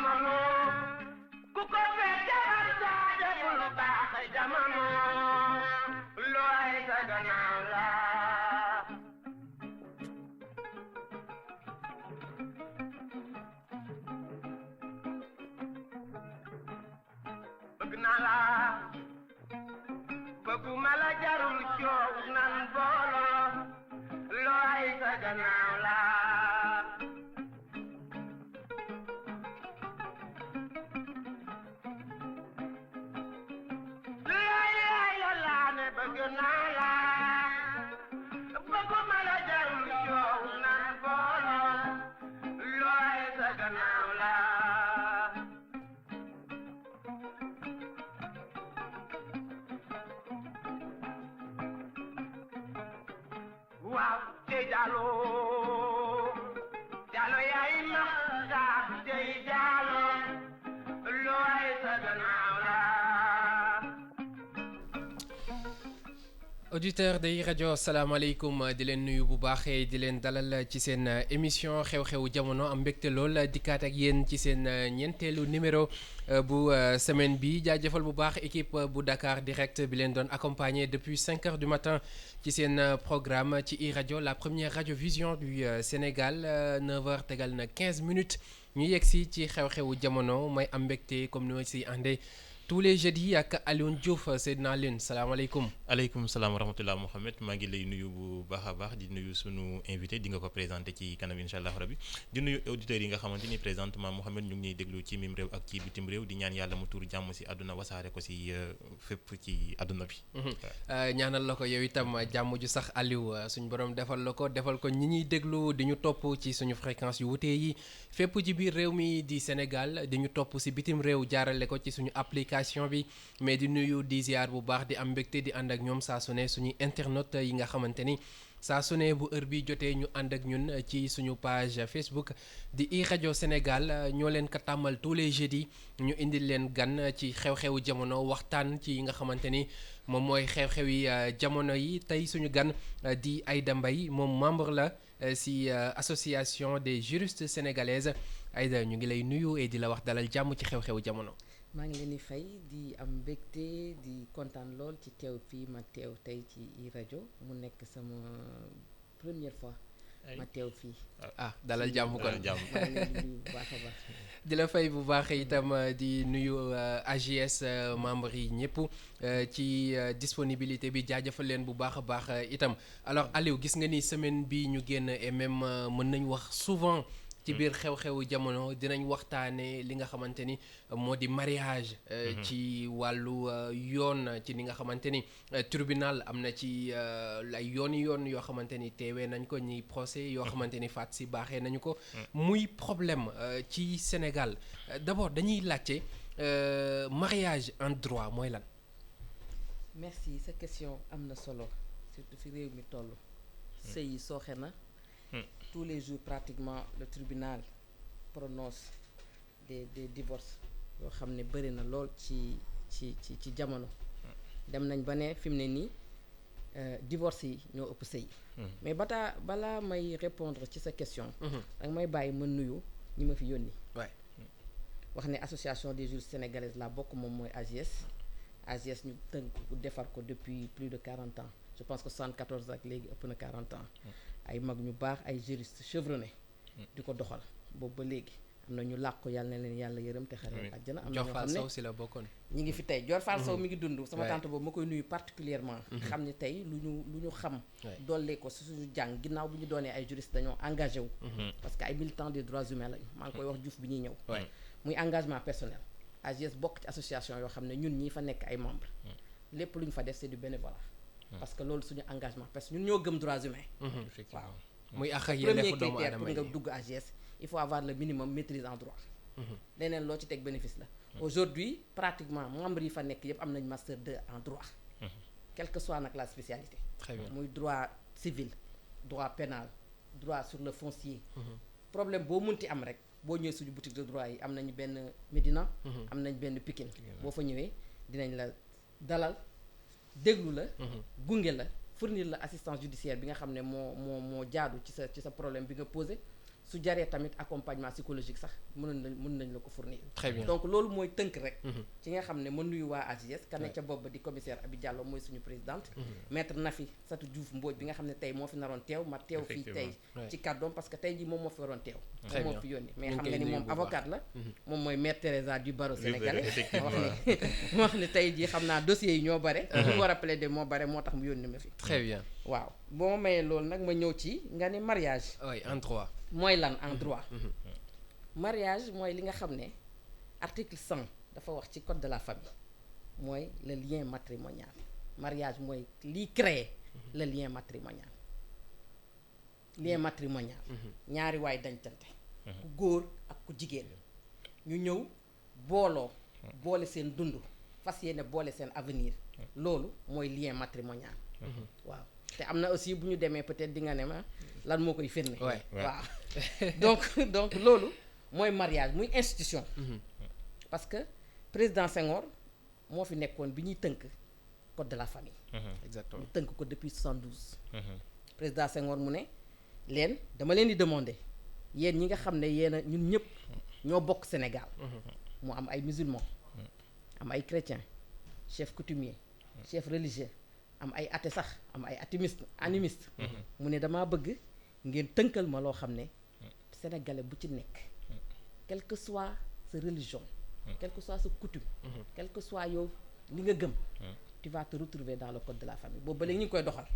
jamono ku ko fekk war saa deful lu baax jamono looy sa gannaaw la bëgg naa la bëgguma la jarul coow nan booloo looy sa gannaaw la bëgg naa la bëgguma la jarul coow nan booloo looy sa gannaaw la waaw te Diallo Diallo yaay maxtaar tey Diallo looy sa gannaaw la auditeur day rajo salaamaaleykum di leen nuyu bu baaxee di leen dalal ci seen émission xew-xewu jamono am mbégte lool dikkaat ak yéen ci seen ñeenteelu numéro bu semaine bi jaajëfal bu baax équipe bu Dakar Direct bi leen doon accompagner depuis 5 heures du matin ci seen programme ci iRadio la première radio vision du Sénégal 9 heures tegal na 15 minutes ñu yegg si ci xew-xewu jamono may am mbégte comme ni ma si àndee tous les jeudis ak Alioune Diouf Seydina Alioune salaamaaleykum. aleykum salaam wa rahmatulah Mouhamed maa ngi lay nuyu bu baax a baax di nuyu sunu invité di nga ko présenté ci kanam incha allah rabi di nuyu auditeurs yi nga xamante ni présentement Mouhamed ñu ngi ñuy déglu ci mim réew ak ci bitim réew di ñaan yàlla mu tuur jàmm si àdduna wasaare ko si fépp ci àdduna bi. ñaanal la ko yow itam jàmm ju sax Aliou suñu borom defal la ko defal ko ñi ñuy déglu di ñu topp ci suñu fréquence yu wutee yi fépp ci biir réew mi di Sénégal di ñu topp si bitim réew jaarale ko ci suñu application bi mais di nuyu di ziar bu baax di am mbégte di ànd ak ñoom saa su ne suñuy internautes yi nga xamante ni saa su ne bu heure bi jotee ñu ànd ak ñun ci suñu page Facebook di iRadio Sénégal ñoo leen ko tàmmal tous les jeudis ñu indil leen gan ci xew-xewu jamono waxtaan ci yi nga xamante ni moom mooy xew-xewi jamono yi tey suñu gan di Aïda Mbaye moom membre la si association des juristes sénégalaises Aïda ñu ngi lay nuyu et di la wax dalal jàmm ci xew-xewu jamono. maa ngi leen di fay di am mbégte di kontaan lool ci teew fii ma teew tey ci iRadio mu nekk sama première fois ma teew fii. dalal jàmm kon jàmm. maa ngi leen di nuyu bu baax a baax. di la fay bu baax itam di nuyu AJS membres yi ñëpp ci disponibilité bi jaajëfal leen bu baax a baax itam alors Aliou gis nga ni semaine bi ñu génn et même mën nañ wax souvent. ci biir xew-xewu jamono dinañ waxtaane li nga xamante ni moo di mariage ci wàllu yoon ci li nga xamante ni tribunal am na ci ay yoon yoo xamante ni teewee nañ ko ñi procès yoo xamante ni faat si baaxee nañu ko muy problème ci Sénégal d'abord dañuy laajte mariage en droit mooy lan. merci sa question am na solo surtout fi réew mi toll sëy yi sooxe na tous les jours pratiquement le tribunal prononce des divorces yoo xam ne bëri na lool ci jamono dem nañ ba ne fi mu ne nii divorce yi ñoo ëpp sëy mais balaa may répondre ci sa question danga may bàyyi ma nuyu ñi ma fi yónni wax ne association des juristes sénégalaises la bokk moom mooy AJS ñu tënk ko defar ko depuis plus de 40 ans je pense que 74 ak léegi ëpp na 40 ans ay mag ñu baax ay juristes chevronnés di ko doxal boobu ba léegi am na ñu làqu yàlla na leen yàlla yërëm te xaral àjjana am na ñoo xam ne si la bokkoon ñi ngi fi tey Dior Fall Sow mi ngi dund sama tante boobu ma koy nuyu particulièrement xam ne tey lu ñu xam dollee ko si suñu jàng ginnaaw bu ñu doonee ay juristes dañoo engagé wu parce que ay militants des droits humains lañu maa ngi koy wax Diouf bi ñuy ñëw muy engagement personnel AJS bokk ci association yoo xam ne ñun ñii fa nekk ay membres lépp lu ñu fa def c'est du bénévolat parce que loolu suñu engagement parce que ñun ñoo gëm droits humains waaw muy àq ak yelleefu doomu premier aadama critère pour yi nga dugg AJS il faut avoir le minimum maîtrise en droit leneen loo ci teg bénéfice la aujourd'hui pratiquement membres yi fa nekk yëpp am nañ master 2 en droit quelle que soit nag la spécialité très bien muy droit civil droit pénal droit sur le foncier problème boo munti am rek boo ñëwee suñu boutique de droit yi am nañu benn Médina am nañ benn Pikine boo fa ñëwee dinañ la dalal déglu la gunge la fournir la assistance judiciaire bi nga xam ne moo jaadu ci sa problème bi nga posé su jaree tamit accompagnement psychologique sax mën nañ la ko fournir. Très bien. donc loolu mooy tënk rek. ci nga xam ne mën nuyu waa AJS. ka ne ca bopp ba di commissaire Abi Diallo mooy suñu présidente. maître Nafi Satou Diouf Mbodj bi nga xam ne tey moo fi naroon teew ma teew fii tey ci kàddoom parce que tey jii moom moo fi waroon teew. Très moom bien. moo fi yónni mais ñu ngi xam koy nga ni nuyu moom bu baax. avocate la. moom mooy maître Teresa du barreau sénégalais. effectivement. ma wax ne tey jii xam naa dossiers yi ñoo bare. ñu war a plaider moo bare moo tax mu yónni ma fi. Très bien. waaw boo ma mayee loolu nag ma ñëw ci nga ni mariage. oui en droit. mooy lan en droit. mariage mooy li nga xam ne article 100 dafa wax ci code de la famille mooy le lien matrimonial mariage mooy liy créer le lien matrimonial. lien matrimonial. ñaari waay dancante. ku góor ak ku jigéen. ñu ñëw booloo. boole seen dund fas yéene boole seen avenir. loolu mooy lien matrimonial. waaw te am na aussi bu ñu demee peut-être di nga ne ma lan moo koy firnde. Ouais. waaw donc loolu mooy mariage muy institution. parce que président Senghor moo fi nekkoon bi ñuy tënk code de la famille. exactement. ñu tënk ko depuis 72. président Senghor mu ne leen dama leen di demander yéen ñi nga xam ne yéen a ñun ñëpp ñoo bokk Sénégal. mu am ay musulmans. am ay chrétiens chef coutumier chef religieux am ay athée sax am ay animiste mu ne damaa bëgg ngeen tënkal ma loo xam ne sénégalais bu ci nekk quelle que soit sa religion quelle que soit sa coutume quelle que soit yow li nga gëm tu vas te retrouver dans le code de la famille boobu ba léegi ñu ngi koy doxal.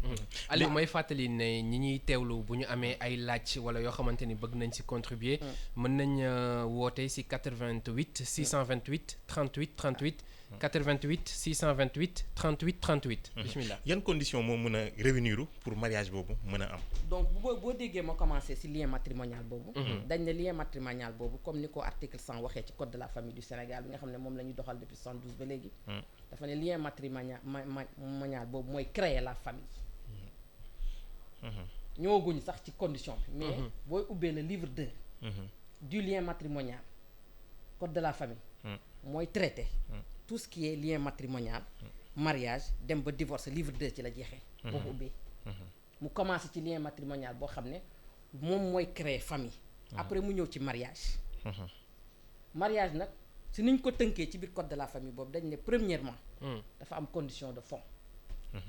Aliou may fàttali ne ñi ñuy teewlu bu ñu amee ay laaj wala yoo xamante ni bëgg nañ ci contribuer mën nañ woote ci 88 628 38 38 88 628 38 38. bismillah. yan condition moo mën a réunir pour mariage boobu mën a am. donc boo déggee ma commencé ci lien matrimonial boobu. dañ ne lien matrimonial boobu comme ni ko article 100 waxee ci code de la famille du Sénégal bi nga xam ne moom la ñuy doxal depuis 112 ba léegi. dafa ne lien matrimonial boobu mooy créer la famille. ñëwaguñu sax ci condition bi. mais booy ubbee le livre 2. du lien matrimonial code de la famille. mooy traité. tout ce qui est lien matrimonial. mariage dem ba divorce livre 2 ci la jeexee. boo ko ubbee. mu commencé ci lien matrimonial boo xam ne moom mooy créer famille. après mu ñëw ci mariage. mariage nag si niñ ko tënkee ci biir code de la famille boobu dañ ne premièrement. dafa am condition de fond.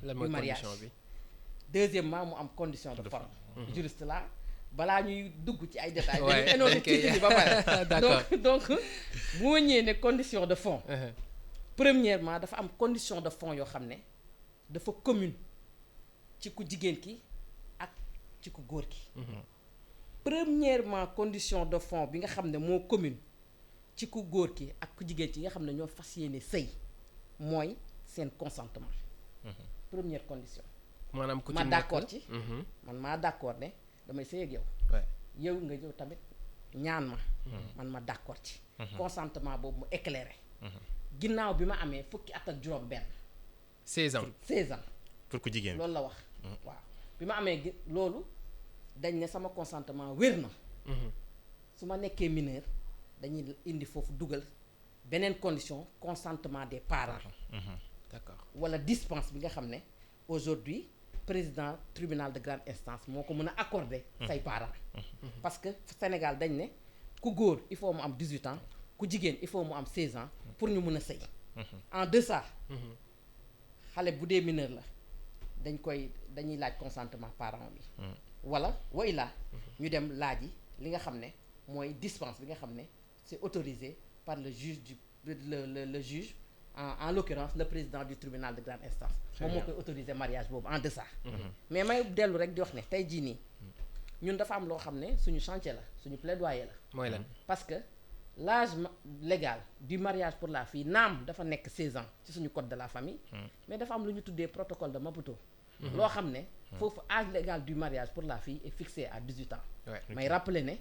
lan mooy condition bi. deuxièmement mu am condition de forme. juriste la balaa ñuy dugg ci ay détails. waaye dañu ci ba pare. d'accord donc bu ma ñëwee ne condition de fond. premièrement dafa am condition de fond yoo xam ne dafa commune ci ku jigéen ki ak ci ku góor ki. premièrement condition de fond bi nga xam ne moo commune ci ku góor ki ak ku jigéen ki nga xam ne ñoo fas yéene sëy mooy seen consentement. première condition. maanaam ku ci ma nekk d'accord ci. man maa d'accord ne damay sëy ak yow. yow nga ñëw tamit ñaan ma. man ma d'accord ci. consentement boobu mu éclairé. ginnaaw bi ma amee fukki at ak juróom benn. 16 ans. 16 ans. pour ku jigéen loolu la wax. waaw bi ma amee loolu dañ ne sama consentement wér na. su ma nekkee mineur dañuy indi foofu dugal beneen condition consentement des parents. d'accord wala dispense bi nga xam ne aujourd'hui président tribunal de grande instance moo ko mën a accorder say parents. parce que Sénégal dañ ne ku góor il faut mu am 18 ans ku jigéen il faut mu am 16 ans pour ñu mën a sëy. en deçà xale bu dee mineur la dañuy laaj consentement parent bi. wala wa illaa ñu dem laaji li nga xam ne mooy dispense bi nga xam ne c'est autorisé par le juge le juge en l'occurrence le président du tribunal de grande instance. moom moo koy autoriser mariage boobu en deçà. mais may dellu rek di wax ne tey jii nii ñun dafa am loo xam ne suñu chantier la suñu plaidoyer la. mooy lan parce que l'âge légal du mariage pour la fille naam dafa nekk 16 ans ci suñu code de la famille. mais dafa am lu ñu tuddee protocole de Maputo. loo xam ne foofu âge légal du mariage pour la fille est fixé à 18 ans. may rappeler ne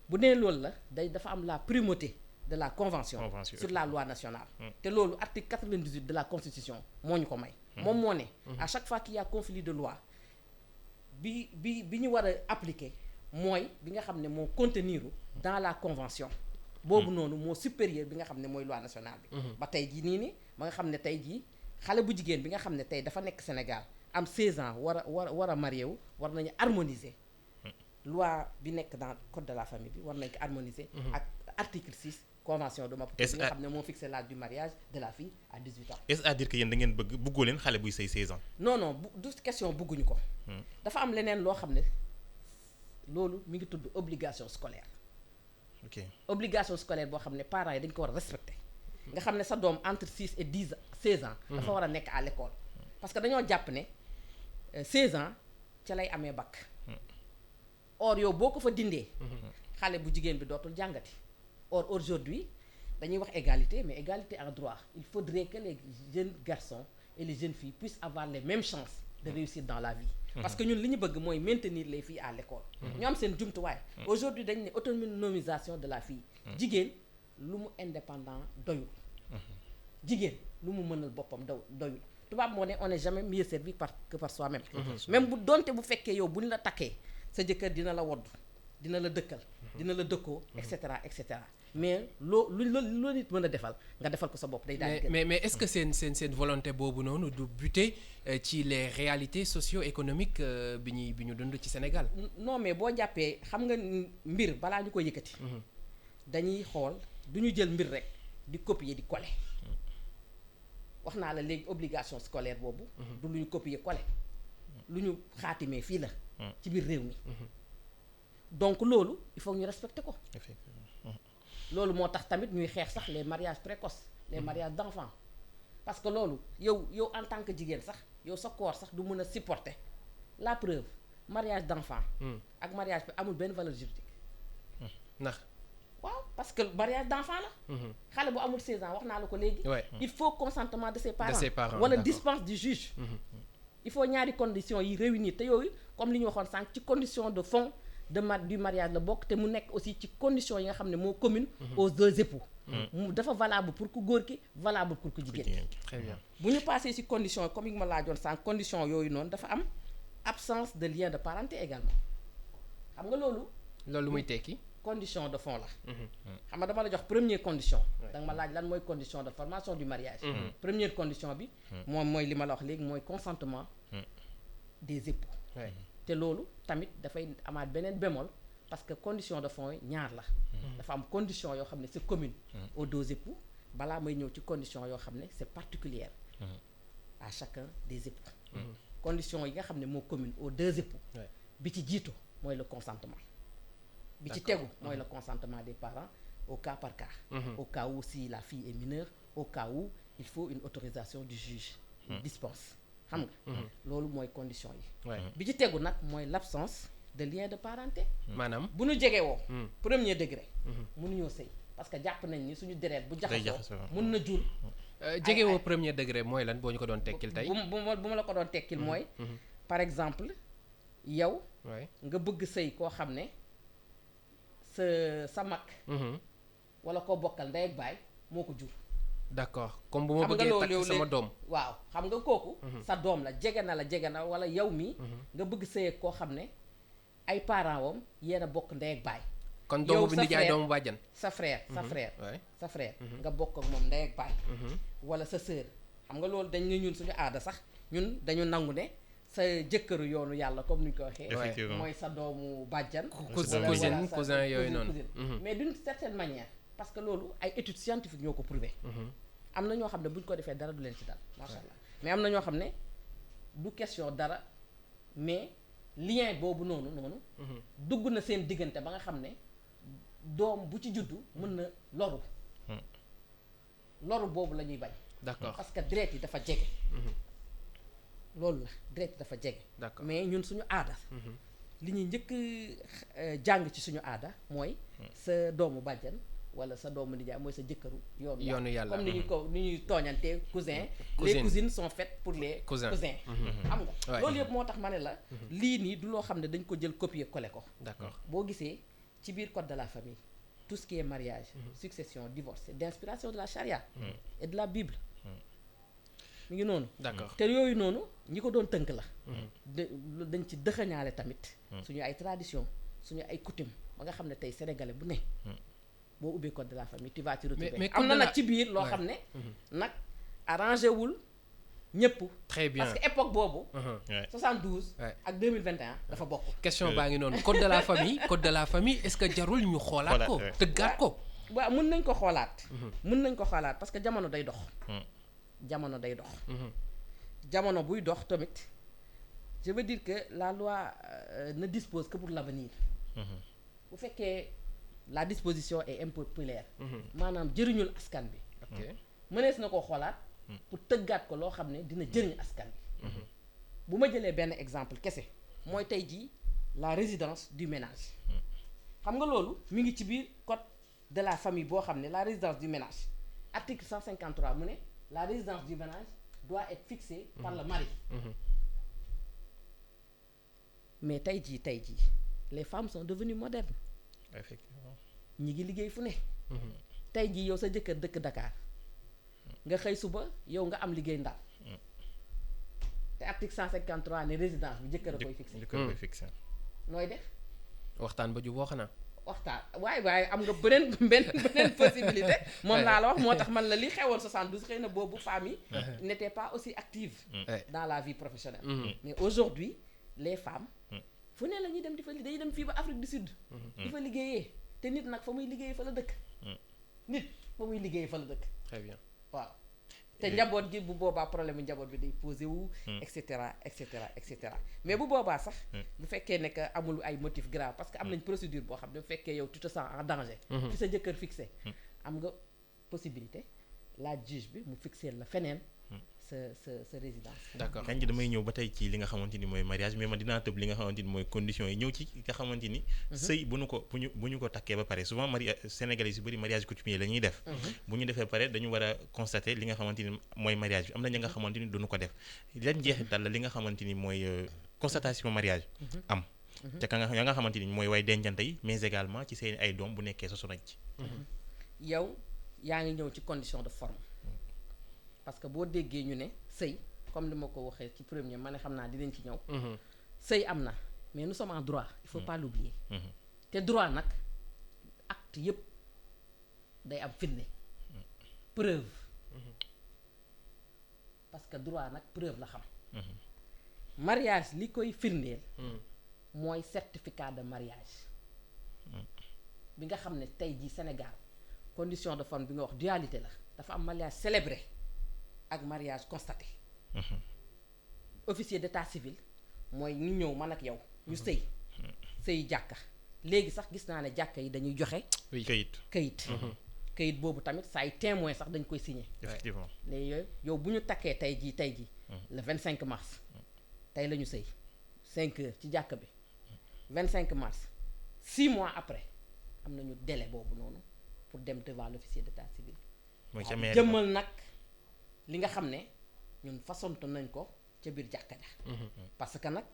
bu nee loolu la dafa am la primauté de la convention sur la loi nationale. te loolu article 98 de la constitution moo ñu ko may. moom moo ne à chaque fois qu'il y a conflit de loi bi ñu war a appliquer mooy bi nga xam ne moo contenir dans la convention. boobu noonu moo supérieur bi nga xam ne mooy loi nationale bi. ba tey jii nii ba nga xam ne tey jii xale bu jigéen bi nga xam ne tey dafa nekk Sénégal am 16 ans war a marié wu war nañu harmoniser loi bi nekk dans code de la famille bi war nañ ko harmoniser ak article 6 convention de Maputo bi nga xam ne moo fixé l'âge du mariage de la fille à 18 ans. est-ce à dire que yéen da ngeen bëggoo leen xale buy sëy 16 ans. non du question bëgguñu ko. dafa am leneen loo xam ne loolu mi ngi tudd obligation scolaire. ok obligation scolaire boo xam ne parents yi dañ ko war a respecter. nga xam ne sa doom entre 6 et 16 ans. dafa war a nekk à l'école. parce que dañoo jàpp ne 16 ans ca lay amee bac. or yow boo ko fa dindee. xale bu jigéen bi dootul jàngati. or aujourd'hui dañuy wax égalité mais égalité en droit il faudrait que les jeunes garçons et les jeunes filles puissent avoir les mêmes chances de réussir dans la vie. parce que ñun li ñu bëgg mooy maintenir les filles à l'école. ñu am seen jumtuwaay. aujourd'hui dañ ne autonomisation de la fille. jigéen lu mu indépendant doyul. jigéen lu mu mënal boppam doyul. tubaab moo ne on n'est jamais mieux servi que par soi-même. même bu donte bu fekkee yow bu ñu la takkee sa jëkkër dina la wodd dina la dëkkal dina la dëkkoo et cetera mais loo nit mën a defal nga defal ko sa bopp day daal mais est-ce que seen volonté boobu noonu du buter ci les réalités socio-économiques bi ñu dund ci Sénégal. non mais boo jàppee xam nga mbir balaa ñu ko yëkkati. dañuy xool du ñu jël mbir rek di copier di coller. wax naa la léegi obligation scolaire boobu. du lu ñu copier coller. lu ñu xaatimee fii la. ci biir réew mi. donc loolu il faut ñu respecter ko. loolu moo tax tamit ñuy xeex sax les mariages précoces les mariages d'enfants parce que loolu yow en tant que jigéen sax yow sa corps sax du mën a supporter la preuve mariage d'enfant ak mariage bi amul benn valeur juridique. ndax waaw parce que mariage d'enfant la. xale bu amul 16 ans wax naa la ko léegi. il faut consentement de ses parents. wala dispense du juge. il faut ñaari conditions yi réunir te yooyu comme li ñu waxoon sànq ci condition de fond du mariage la bokk te mu nekk aussi ci conditions yi nga xam ne moo commune aux deux époux. mu dafa valable pour ku góor ki valable pour ku jigéen. très bien bu ñu passé ci condition comme yi ma laajoon sànq condition yooyu noonu dafa am absence de lien de parenté également xam nga loolu muy tekki. condition de fond la. xam nga dama la jox première condition. da nga ma laaj lan mooy condition de formation du mariage. première condition bi. moom mooy li ma la wax léegi mooy consentement des époux. te loolu tamit dafay amaat beneen bémol parce que condition de fond yi ñaar la. dafa am condition yoo xam ne c'est commune aux deux époux balaa may ñëw ci condition yoo xam ne c'est particulière à chacun des époux. condition yi nga xam ne moo commune aux deux époux. bi ci jiitu mooy le consentement. bi ci tegu mooy le consentement des parents au cas par cas. Au cas où si la fille est mineure au cas où il faut une autorisation du juge. dispense xam nga. loolu mooy condition yi. bi ci tegu nag mooy l'absence de lien de parenté. maanaam bu ñu jegewoo premier degré. mënuñoo sëy parce que jàpp nañ ni suñu deret bu jaxasoo mën na jur. jegewoo premier degré mooy lan boo ñu ko doon tekkil tey. bu ma la ko doon tekkil mooy. par exemple yow. nga bëgg sëy koo xam ne sa mag. wala koo bokkal ndey ak baay moo ko jur. d'accord comme bu ma bëggee takk sama doom. waaw xam nga kooku. sa doom la jege na wala yow mii. nga bëgg sëy ak koo xam ne ay parents wam yéen a bokk ndey ak baay. kon doomu bi nijaay doomu bàjjan. sa frère nga bokk ak moom ndey ak baay. wala sa sœur xam nga loolu dañ ne ñun suñu aada sax ñun dañu nangu ne sa jëkkëru yoonu yàlla comme ni ñu ko waxee. mooy sa doomu bàjjan. cousin yooyu noonu. mais d'une certaine manière. parce que loolu ay études scientifiques ñoo ko prouvé. am na ñoo xam ne bu ñu ko defee dara du leen ci dal macha allah mais am na ñoo xam ne du question dara mais lien boobu noonu dugg na seen diggante ba nga xam ne doom bu ci juddu mën na loru boobu la ñuy bañ. d'accord parce que deret yi dafa jege. loolu la deret yi dafa jege. d'accord mais ñun suñu aada. li ñuy njëkk jàng ci suñu aada mooy sa doomu bàjjan. wala sa doomu nijaay mooy sa jëkkëru yoonu yàlla comme ni ñuy tooñantee cousin les cousines sont faites pour les cousins xam nga loolu yëpp moo tax ma ne la lii nii du loo xam ne dañ ko jël copier coller ko d'accord boo gisee ci biir code de la famille tout ce qui est mariage succession divorce c'est d'inspiration de la charia et de la Bible mi ngi noonu d'accord te yooyu noonu ñi ko doon tënk la dañ ci dëxañaale tamit suñu ay tradition suñu ay coutume ba nga xam ne tey sénégalais bu ne boo ubbee code de la famille tu vas ci retrouver am na nag ci biir loo xam ne nag arrangé wul ñëpp. très bien parce que époque boobu. Ouais. 72. Ouais. ak 2021 dafa bokk. question baa ngi noonu code de la famille est-ce que jarul ñu xoolaat ko Xoolaat, tëggaat ko. waaw mën nañ ko xoolaat. mën nañ ko xoolaat parce que jamono day dox. jamono day dox. jamono buy dox tamit je veux dire que la loi ne dispose que pour l'avenir. bu fekkee la disposition est impopulaire. maanaam jëriñul askan bi. ok mënees na koo xoolaat. pour tëggaat ko loo xam ne dina jëriñ askan bi. bu ma jëlee benn exemple kese mooy tey jii la résidence du ménage. xam nga loolu mi ngi ci biir code de la famille boo xam ne la résidence du ménage article 153 mu ne la résidence du ménage doit être fixée par le mari. mais tey jii les femmes sont devenues modernes. effectivement. ñi ngi liggéey fu ne. tey jii yow sa jëkkër dëkk Dakar nga xëy suba yow nga am liggéey Ndar. te article 153 ne résidence bi jëkkër a koy fixé. jëkkër a koy fixé. nooy def. waxtaan ba juboo xanaa. waxtaan waaye am nga beneen possibilité. moom laa la wax moo tax man la li xewoon 72 xëy na boobu femmes yi. n'étaient pas aussi actives. dans la vie professionnelle. mais aujourd'hui les femmes. fu ne la ñuy dem di fa dañuy dem fii ba Afrique du Sud. di fa liggéeyee te nit nag fa muy liggéeyee fa la dëkk. nit fa muy liggéeyee fa la dëkk. très bien waaw te njaboot gi bu boobaa problème njaboot bi day posé wu. et cetera et cetera et cetera mais bu boobaa sax. bu fekkee ne que amul ay motifs graves parce que am nañ procédure boo xam ne bu fekkee yow tu te sens en danger. fi sa jëkkër fixé. am nga possibilité laaj juge bi mu fixé la feneen. sa résidence. d'accord kañ damay ñëw ba tey ci li nga xamante ni mooy mariage mais man dinaa tëb li nga xamante ni mooy conditions yi ñëw ci nga xamante ni. sëy bu ñu ko takkee ba pare souvent Sénégalais yu bëri mariage coutumier la ñuy def. bu ñu defee pare dañu war a constater li nga xamante ni mooy mariage bi am na ñi nga xamante ni duñu ko def lan jeexital la li nga xamante ni mooy constatation mariage am. te ka nga xamante ni mooy way dencante yi mais également ci seen ay doom bu nekkee sosu nañ ci. yow yaa ngi ñëw ci condition de forme. parce que boo déggee ñu ne sëy comme li ma ko waxee ci premier ma ne xam naa dinañ ci ñëw. sëy am na mais nous sommes en droit il faut pas l'oublier. te droit nag acte yépp day am firnde preuve. parce que droit nag preuve la xam. mariage li koy firndeel. mooy certificat de mariage. bi nga xam ne tey jii Sénégal condition de forme bi nga wax dualité la dafa am mariage célébré. ak mariage constaté. officier d'état civil mooy ñu ñëw man ak yow ñu sëy jàkka léegi sax gis naa ne jàkka yi dañuy joxe. kayit boobu tamit saa ay témoin sax dañ koy signer. effectivement léegi yooyu yow bu ñu takkee tey jii le 25 mars tey la ñu sëy 5 heures ci jàkka bi 25 mars 6 mois après am nañu délai boobu noonu pour dem devant l'officier d'état civil. mooy ca mairie jëmmal nag. li nga xam ne ñun façonte nañ ko ca biir jàkka ja parce que nag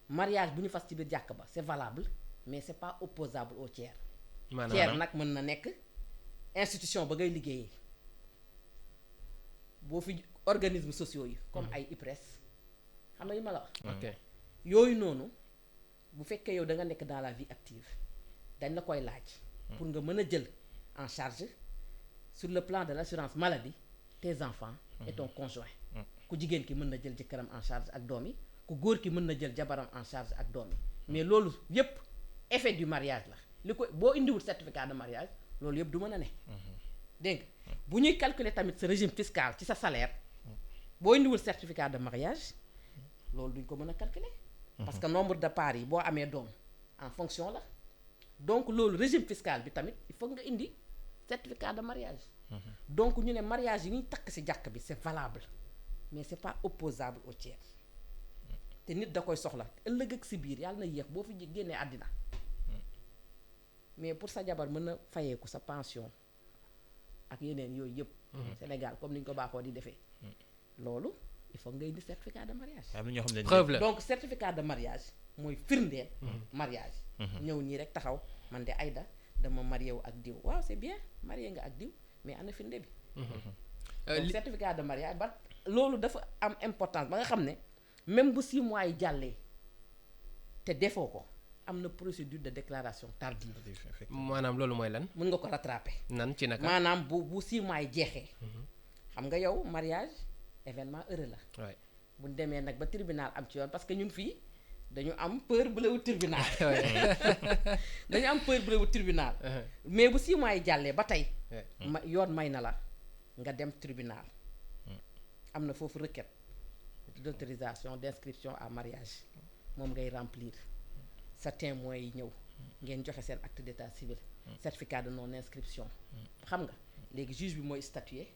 mariage bu ñu fas ci biir jàkk ba c'est valable mais c'est pas opposable au tiers. tiers nag mën na nekk institution ba ngay liggéeyee boo fi organismes sociaux yi comme ay IPRES xam nga li ma la wax. ok yooyu noonu bu fekkee yow da nga nekk dans la vie active dañ la koy laaj pour nga mën a jël en charge sur le plan de l'assurance maladie tes enfants et ton conjoint. ku jigéen ki mën na jël jëkkëram en charge ak doom yi ku góor ki mën na jël jabaram en charge ak doom yi mais loolu yépp effet du mariage la li ko boo indiwul certificat de mariage loolu yépp du mën a ne. dégg nga bu ñuy calculer tamit sa régime fiscal ci sa salaire boo indiwul certificat de mariage loolu duñ ko mën a calculer. parce que nombre de parts yi boo amee doom en fonction la donc loolu régime fiscal bi tamit il faut nga indi certificat de mariage. donc ñu ne mariage yi ñuy takk ci jàkk bi c'est valable mais c'est pas opposable au tiers te nit da koy soxla ëllëg ak ci biir yàlla na yéex boo fi génnee àddina mais pour sa jabar mën a fayeeku sa pension ak yeneen yooyu yëpp. Sénégal comme ni ñu ko baaxoo di defee. loolu il faut nga indi certificat de mariage. am na ñoo xam ne preuve la donc certificat de mariage mooy firndeel. mariage. ñëw nii rek taxaw man de Aïda dama marié wu ak diw waaw c'est bien marié nga ak diw mais ana firnde bi. donc certificat de mariage ba loolu dafa am importance ba nga xam ne même bu 6 mois yi jàllee te defoo ko am na procédure de déclaration tardive. maanaam loolu mooy lan. mën nga ko rattraper. nan ci naka maanaam bu 6 mois yi jeexee. xam nga yow mariage événement heureux la. Ouais. bu ñu demee nag ba tribunal am ci yoon parce que ñun fii dañu am peur bu lewul tribunal. dañu am peur bu lewul tribunal. mais bu 6 mois yi jàllee ba tey. yoon may na la nga dem tribunal. am na foofu requête d'autorisation d'inscription à mariage moom ngay remplir sa témoins yi ñëw ngeen joxe seen acte d'état civil. certificat de non inscription. xam nga léegi juge bi mooy statuer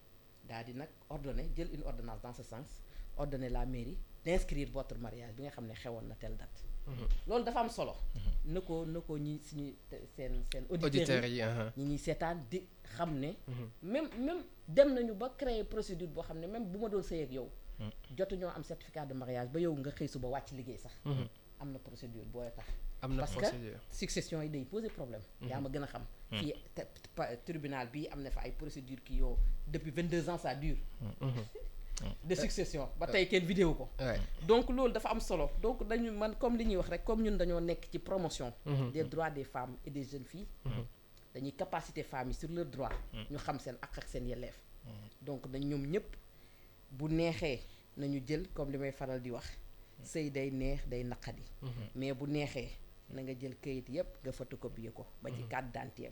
daal di nag ordonner jël une ordonnance dans ce sens ordonner la mairie d'inscrire votre mariage bi nga xam ne xewoon na telle date. loolu dafa am solo. na ko ñi suñu seen auditeurs yi ñi ñuy seetaan di xam ne. même dem nañu ba créer procédure boo xam ne même bu ma doon sëy ak yow. jotuñoo am certificat de mariage ba yow nga xëy suba wàcc liggéey sax. am na procédure booy tax. am na parce procédure que succession yi day poser problème. yaa ma gën a xam. fii tribunal bii am na fa ay procédures qui yow depuis 22 ans ça dure. de succession ba tey kenn vidéo ko. donc loolu dafa am solo donc dañu man comme li ñuy wax rek comme ñun dañoo nekk ci promotion. des droits des femmes et des jeunes filles. dañuy capaciter femmes yi sur leurs droits. ñu xam seen àq ak seen yelleef. donc dañ ñoom ñëpp bu neexee nañu jël comme li may faral di wax. sëy day neex day naqadi. mais bu neexee na nga jël kayit yëpp nga photocopier ko. ba ci carte d'identité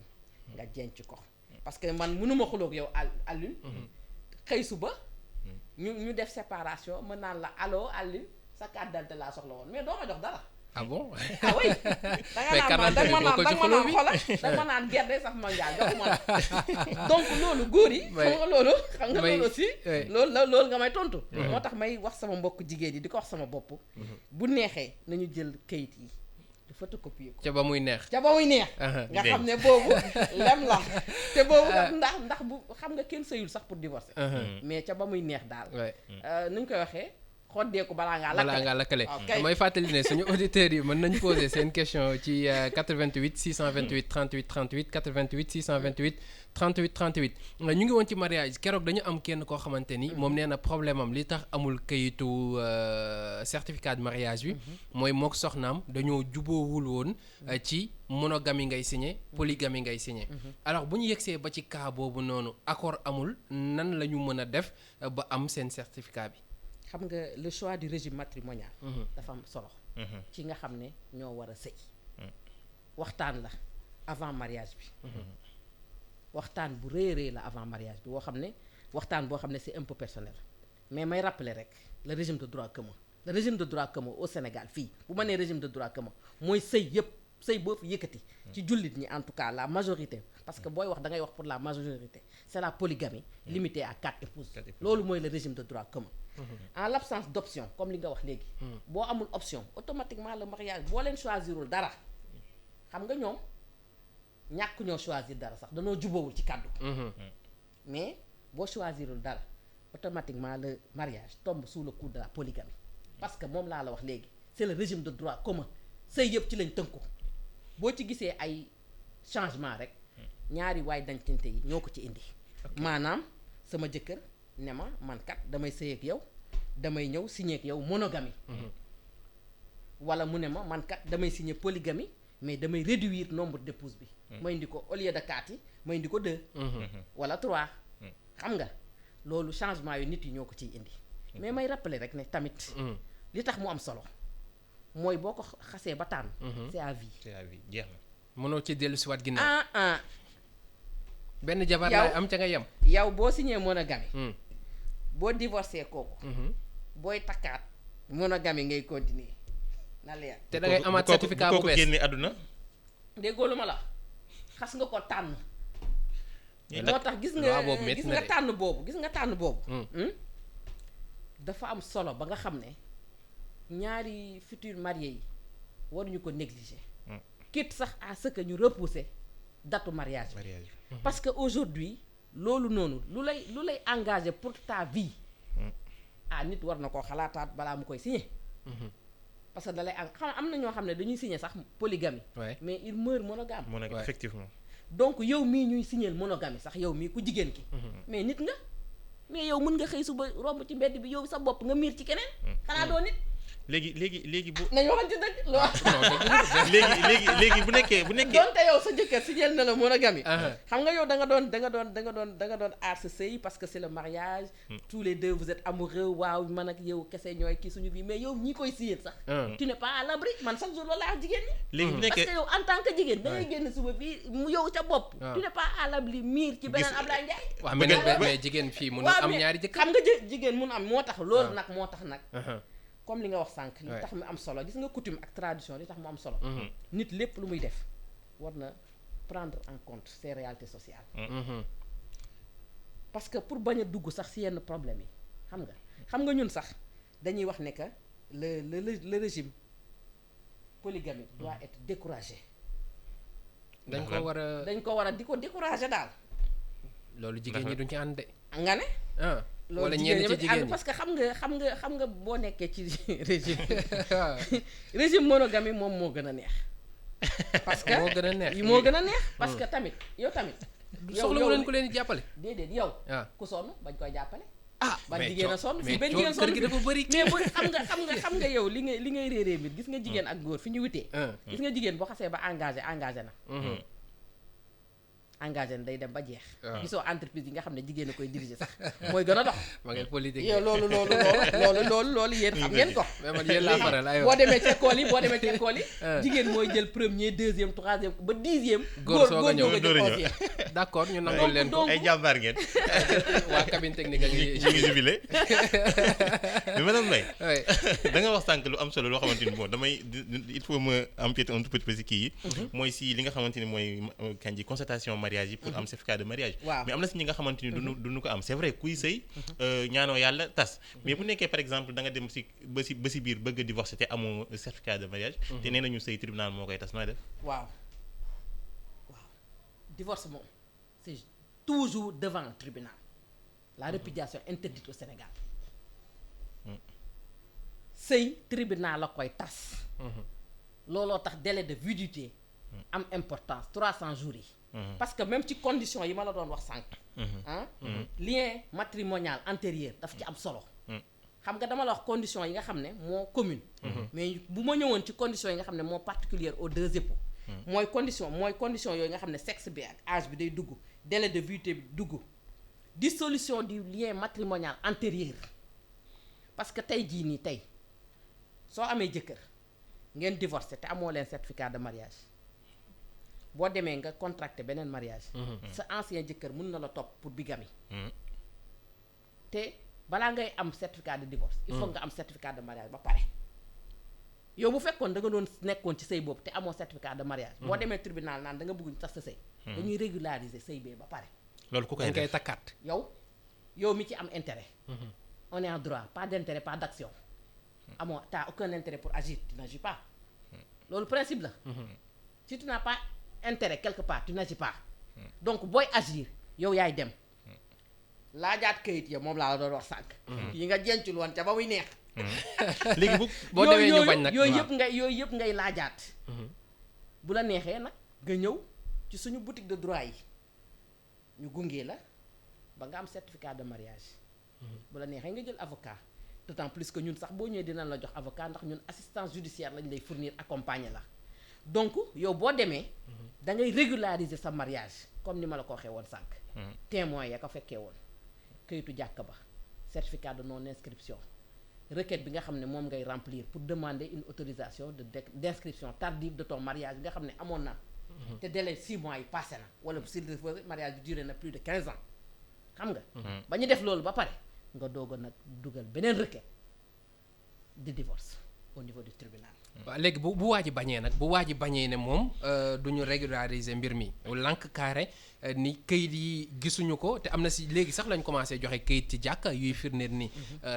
nga jenc ko. parce que man mënuma xuloog yow Alioune. xëy suba. ñu def séparation mën naan la allo Alioune sa carte d'identité laa soxla woon mais doo ma jox dara. ah bon. ah oui. da nga naan gerte sax ma njaay joxuma la donc loolu góor yi. xam nga loolu aussi. loolu nga may tontu. moo tax may wax sama mbokk jigéen yi di ko wax sama bopp. bu neexee nañu jël kayit yi di photocopier ko. ca ba muy neex. nga xam ne boobu lem la te boobu ndax bu xam nga kenn sëyul sax pour divorcer. mais ca ba muy neex daal. nuñ koy waxee. xoddeeku balaa ngaa lakkale may fàttali ne suñu auditeurs yi mën nañu poser seen question ci 88 628 38 38 88 628 38 38 ñu ngi woon ci mariage keroog dañu am kenn koo xamante ni moom nee na problème am li tax amul kayitu certificat de mariage bi mooy mook soxnaam dañoo juboowul woon ci monogamie ngay signé polygamie ngay signé alors bu ñu yegsee ba ci cas boobu noonu accord amul nan la ñu mën a def ba am seen certificat bi. xam nga le choix du régime matrimonial. dafa am solo. ci nga xam ne ñoo war a sëy. waxtaan la avant mariage bi. waxtaan bu rëy la avant mariage bi waxtaan boo xam ne c'est un peu personnel. mais may rappeler rek le régime de droit commun. le régime de droit commun au Sénégal fii bu ma nee régime de droit commun mooy sëy boo fi yëkkati. ci jullit ñi en tout cas la majorité. parce que booy wax da ngay wax pour la majorité c'est la polygamie. limitée à 4 épouses. loolu mooy le régime de droit commun. en l'absence d'option comme li nga wax léegi. boo amul option automatiquement le mariage boo leen choisirul dara xam nga ñoom ñàkk ñoo choisir dara sax danoo jubawul ci kàddu. mais boo choisirul dara automatiquement le mariage tombe sous le coup de la polygamie. parce que moom laa la wax léegi c'est le régime de droit commun sëy yëpp ci lañ tënku boo ci gisee ay changement rek ñaari waay dancante yi ñoo ko ci indi. maanaam sama jëkkër ne ma man kat damay sëy ak yow damay ñëw signer ak yow monogamie. wala mu ne ma man kat damay signer polygamie mais damay réduire nombre d'épouses bi. ma indi ko au lieu de 4 yi ma indi ko 2. wala 3. xam nga loolu changement yu nit yi ñoo ko ciy indi. mais may rappeler rek ne tamit. li tax mu am solo mooy boo ko xasee ba tànn. c'est à vie. c'est à vie jeex na. mënoo ci dellu si waat ginnaaw. benn jabar yow laay am ca nga yem. yow boo signé monogamie. boo divorcé kooku. booy takkaat monogamie ngay continuer na leer. te da ngay amaat certificat bu bees kooku génne àdduna. déggoo lu ma la xas nga ko tànn. moo tax gis nga tànn boobu. dafa am solo ba nga xam ne ñaari futurs mariés yi waruñu ko négliger. quitte sax à ce que ñu repousser datu mariage. parce que aujourd'hui loolu noonu lu lay engagé pour ta vie. nit war na koo xalaataat balaa mu koy signer. parce que da lay am na ñoo xam ne dañuy signer sax polygamie. mais il meurt monogame. effectivement. donc yow mii ñuy signer monogamie sax yow mii ku jigéen ki. mais nit nga mais yow mën nga xëy suba romb ci mbedd bi yow sa bopp nga miir ci keneen. xanaa doo nit. léegi bu nañu waxante dëgg loo léegi bu nekkee donte yow sa jëkkër si jël na la monogamie xam nga yow da nga doon aar sa sëy parce que c'est le mariage tous les deux vous êtes amoureux waaw man ak yow kese ñooy kii suñu bi mais yow ñi koy siyet sax tu n'es pas à l'abri man chaque jour loolu laa wax jigéen ñi léegi bu parce nekkee que yow en tant que jigéen da ngay génn suba fii mu yow ca bopp tu n'es pas à l'abri miir ci beneen Ablaye Ndiaye waaw Bëgg- mais jigéen fii mun waaw am mais ñaari jëkkër xam nga jigéen mun am moo tax loolu nag moo tax nag comme li nga wax sànq li Ouais. tax mu am solo gis nga coutume ak tradition li tax mu am solo nit lépp lu muy def war na prendre en compte ces réalités sociales parce que pour bañ a dugg sax ci yenn problème yi xam nga ñun sax dañuy wax ne que le régime polygamique doit être découragé dañ ko war a di ko découragé daal loolu jigéen ñi duñ ci ànd de nga ne loolu wala ñenn ci jigéen ñi parce que xam nga boo nekkee ci régime monogamie moom moo gën a neex parce que moo gën a neex moo gën a neex parce que tamit yow tamit soxla wu leen ku leen di jàppale déedéet yow waaw ku sonn bañ koy jàppale ah ban mais jigéen a sonn mais fii benn coow jigéen sonn kër gi dafa bëri mais bu xam nga yow li ngay réeree mbir gis nga jigéen ak góor fi ñu wutee gis nga jigéen boo xasee ba engagé na engagé na day dem ba jeex gisoo entreprise yi nga xam ne jigéen a koy diriger sax mooy gën a dox ma ngay politique yow loolu yéen xam ngeen ko mais man yéen laa faral aywa boo demee ci école yi jigéen mooy jël premier deuxième troisième ba 10e góor soog a ñëw door a ñëw. 11e d'accord ñu nangol leen ko donc ay jàmbaar ngeen waa cabine technique a ñu ngi jubilé mais madame Mbaye oui da nga wax sànq lu am solo loo xamante ni bon damay il faut me empiéter un tout petit peu si kii yi mooy si li nga xamante ni mooy kanji constatation mariage yi pour am certificat de mariage waaw mais am na si ñi nga xamante ni duñu ko am c'est vrai kuy sëy ñaanoo yàlla tas mais bu nekkee par exemple da nga dem si ba si biir bëgg a divorcer te amoo certificat de mariage te nee nañu sëy tribunal moo koy tas nooy def waaw divorce moom c'est toujours devant le tribunal la répudiation interdite au Sénégal sëy tribunal la koy tas looloo tax délai de viduité am importance 300 jours yi parce que même ci conditions yi ma la doon wax sànq lien matrimonial antérieur daf ci am solo xam nga dama la wax conditions yi nga xam ne moo commune mais bu ma ñëwoon ci conditions yi nga xam ne moo particulière aux deux époux mooy condition yooyu nga xam ne sexe bi ak âge bi day dugg délai de viduité bi dugg dissolution du lien matrimonial antérieur parce que tey jii nii tey soo amee jëkkër ngeen divorcé te amoo leen certificat de mariage boo demee nga contracté beneen mariage sa ancien jëkkër mun na la topp pour bigamie te balaa ngay am certificat de divorce il faut nga am certificat de mariage ba pare yow bu fekkoon da nga doon nekkoon ci sëy boobu te amoo certificat de mariage boo demee tribunal naan da nga bëgg tas sa sëy dañuy régulariser sëy bee ba pare loolu ku koy dañ koy def takkaat yow mi ci am intérêt on est en droit pas d'intérêt pas d'action amoo t'as aucun intérêt pour agir tu n'agis pas loolu principe la si tu n'as pas intérêt quelque part tu n'agis pas donc booy agir yow yaay dem laajaat kayit ya moom laa la doon wax sànq yi nga jencul woon ca ba muy neex léegi bu boo demee ñu bañ nag yooyu yëpp ngay laajaat bu la neexee nag nga ñëw ci suñu boutique de droit yi ñu gungee la ba nga am certificat de mariage bu la neexee nga jël avocat d'autant plus que ñun sax boo ñëwee dinañ la jox avocat ndax ñun assistance judiciaire lañ lay fournir accompagner la donc yow boo demee da ngay régulariser sa mariage comme ni ma la ko waxee woon sànq témoin ya ko fekkee woon kayitu jàkk ba certificat de non inscription requête bi nga xam ne moom ngay remplir pour demander une autorisation d'inscription tardive de ton mariage bi nga xam ne amoon na te délai 6 mois yi passé na wala si le mariage bi duré na plus de 15 ans xam nga ba ñu def loolu ba pare nga doog a nag dugal beneen requête de divorce au niveau du tribunal waaw léegi bu waa ji bañee nag bu waa ji bañee ne moom du ñu régulariser mbir mi lank carré ni këyit yi gisuñu ko te am na si léegi sax lañ commencé joxe këyit ci jàkka yuy firndeel ni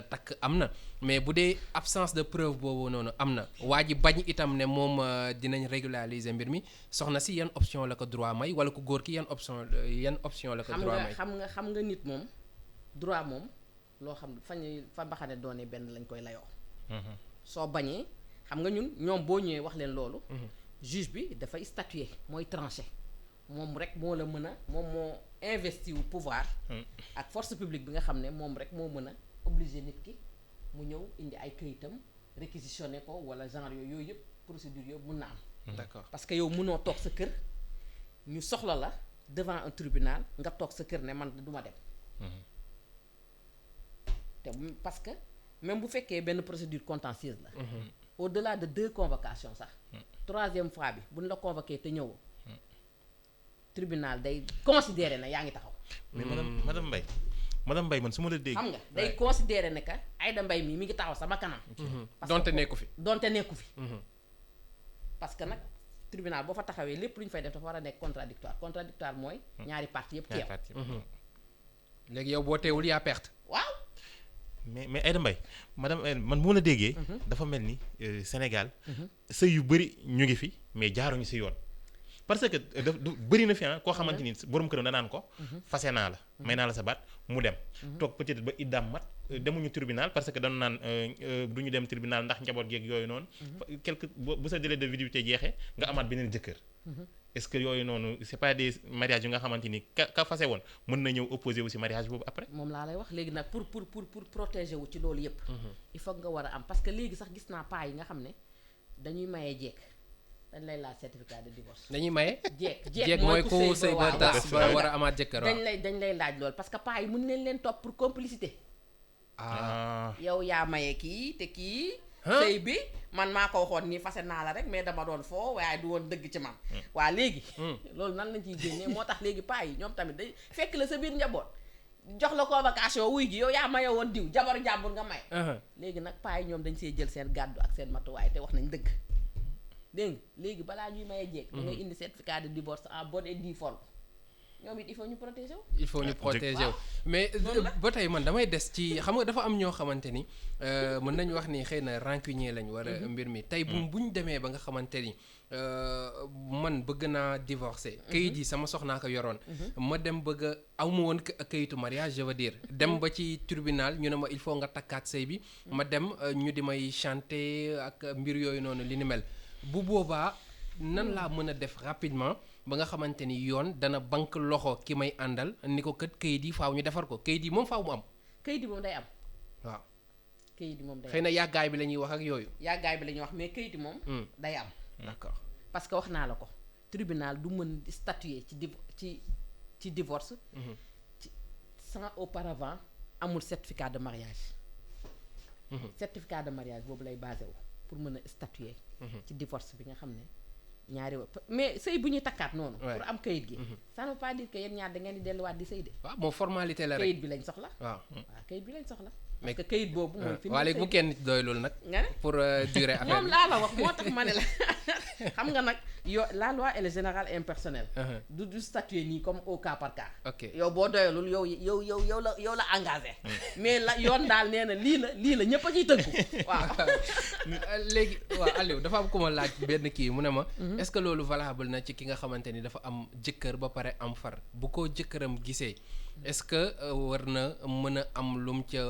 takk am na mais bu dee absence de preuve boobu noonu am na waa ji bañ itam ne moom dinañ régulariser mbir mi soxna si yan option la ko droit may wala ku góor ki yan option la ko droit may xam nga nit moom droit moom loo xam fa baxane doone benn lañ koy layoo soo bañee xam nga ñoom boo ñëwee wax leen loolu juge bi dafay statuer mooy trancher moom rek moo la mën a moom moo investi wu pouvoir ak force publique bi nga xam ne moom rek moo mën a obliger nit ki mu ñëw indi ay këyitam réquisitionné ko wala genre yooyu yëpp procédure yooyu mun na am. d'accord parce que yow mënoo toog sa kër ñu soxla la devant un tribunal nga toog sa kër ne man duma dem. te parce que même bu fekkee benn procédure contentieuse la. au-delà de 2 convocations sax. 3e fois bi buñ la convoqué te ñëwoo. tribunal day considérer ne yaa ngi taxaw. mais madame Mbaye man su ma la dégg. xam nga day considérer ne que Aïda Mbaye mi ngi taxaw sama kanam. parce donte que nekku fi. parce que nag tribunal boo fa taxawee lépp lu ñu fay def dafa war a nekk contradictoire mooy. ñaari parties yëpp teew. léegi yow boo teewul yaa perte. waaw. mais Aïda Mbaye man bu ma la déggee. dafa mel ni Sénégal. sëy yu bëri ñu ngi fi mais jaaruñu si yoon. parce que bëri na fi koo xamante ni borom këram danaan ko. fase naa la may naa la sa baat mu dem. toog peut-être ba iddaam mat demuñu tribunal parce que dañu naan du ñu dem tribunal ndax njaboot geeg yooyu noonu. quelque bu sa délai de viduité jeexee nga amaat beneen jëkkër. est-ce que yooyu noonu c'est pas des mariages yu nga xamante ni ka fase woon mën na ñëw opposé wu si mariage boobu après. moom laa lay wax léegi nag pour protéger wu ci loolu yépp il faut nga war a am parce que léegi sax gis naa paa yi nga xam ne dañuy mayee jekk dañ lay laaj certificat de divorce. dañuy maye. jeeg mooy ku sëy ba tas ba war a amaat jëkkër waaw. dañ lay laaj loolu parce que paa yi mën leen topp pour complicité. yow yaa maye kii te kii. sëy bi man maa ko waxoon nii fase naa la rek mais dama doon foo waaye du woon dëgg ci man. waa léegi. loolu nan lañ ciy génnee moo tax léegi paa yi ñoom tamit day fekk la sa biir njaboot jox la convocation wuy ji yow yaa maye woon diw jabaru jàmbur nga may. léegi nag paa yi ñoom dañ see jël seen gàddu ak seen matuwaay te wax nañ dëgg. dégg nga léegi balaa ñuy maye jeeg. da ngay indi certificat de divorce en bonne et due forme ñoom it il faut ñu protéger wu. il faut ñu protéger wu mais ba tey man damay des ci xam nga dafa am ñoo xamante ni mën nañu wax ni xëy na rancunier lañ war a mbir mi tey bu ñu demee ba nga xamante ni man bëgg naa divorcer. kayit yi sama soxnaa ko yoroon. ma dem bëgg a aw ma woon kayitu mariage je veux dire dem ba ci tribunal ñu ne ma il faut nga takkaat sëy bi. ma dem ñu di may chanter ak mbir yooyu noonu li ni mel. bu boobaa nan laa mën a def rapidement ba nga xamante ni yoon dana bank loxo ki may àndal ni ko kat kayit yi faaw ñu defar ko kayit yi moom faaw mu am. kayit yi moom day am. waaw. kayit yi moom day am xëy na yàggaay bi la ñuy wax ak yooyu. yàggaay bi la ñuy wax mais kayit yi moom. day am. d'accord parce que wax naa la ko tribunal du mën statuer ci divorce. ci sans auparavant amul certificat de mariage. certificat de mariage boobu lay basé wu pour mën a statuer. ci divorce bi nga xam ne ñaari mais sëy bu ñuy takkaat noonu. pour am kayit gi. ça ne veut pas dire que yéen ñaar da ngeen di delluwaat di sëy de. waaw moom formalité la rek kayit bi lañ soxla. waaw kayit bi lañ soxla. parce que kayit boobu mooy. fi waa léegi bu kenn doy loolu nag. nga ne pour durer affaire moom laa la wax moo tax ma ne la xam nga nag la loi elle est générale et impersonnelle. du statuer nii comme au cas par cas. ok yow boo doyalul yow la engagé. mais la yoon daal nee na lii la ñëpp a ciy tënku waaw. léegi waaw Aliou dafa am ku ma laaj benn kii mu ne ma. est-ce que loolu valable na ci ki nga xamante ni dafa am jëkkër ba pare am far bu ko jëkkëram gisee. est-ce que war na mën a am lum ca